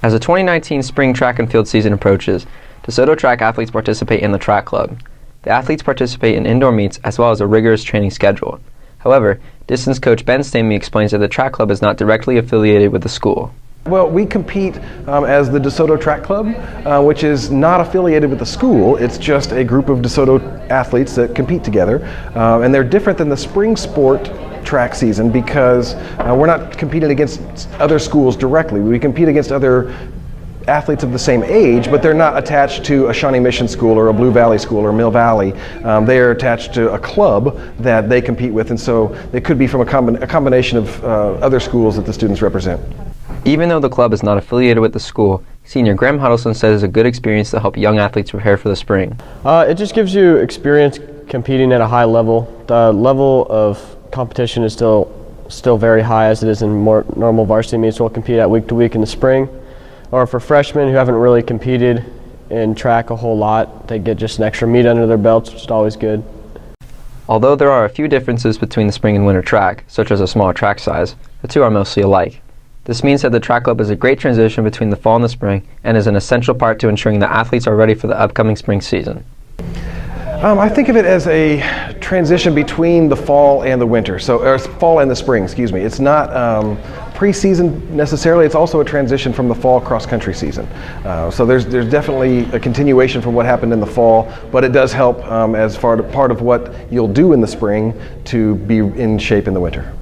As the 2019 spring track and field season approaches, DeSoto track athletes participate in the track club. The athletes participate in indoor meets as well as a rigorous training schedule. However, distance coach Ben Stamey explains that the track club is not directly affiliated with the school. Well, we compete as the DeSoto Track Club, which is not affiliated with the school. It's just a group of DeSoto athletes that compete together, and they're different than the spring sport track season because we're not competing against other schools directly. We compete against other athletes of the same age, but they're not attached to a Shawnee Mission School or a Blue Valley School or Mill Valley. They are attached to a club that they compete with, and so they could be from a combination of other schools that the students represent. Even though the club is not affiliated with the school, senior Graham Huddleston says it's a good experience to help young athletes prepare for the spring. It just gives you experience competing at a high level. The level of competition is still very high as it is in more normal varsity meets. We'll compete at week to week in the spring. Or for freshmen who haven't really competed in track a whole lot, they get just an extra meet under their belts, which is always good. Although there are a few differences between the spring and winter track, such as a smaller track size, the two are mostly alike. This means that the track club is a great transition between the fall and the spring and is an essential part to ensuring that athletes are ready for the upcoming spring season. I think of it as a transition between the fall and the winter, or fall and the spring, excuse me. It's not preseason necessarily, it's also a transition from the fall cross-country season. So there's definitely a continuation from what happened in the fall, but it does help as part of what you'll do in the spring to be in shape in the winter.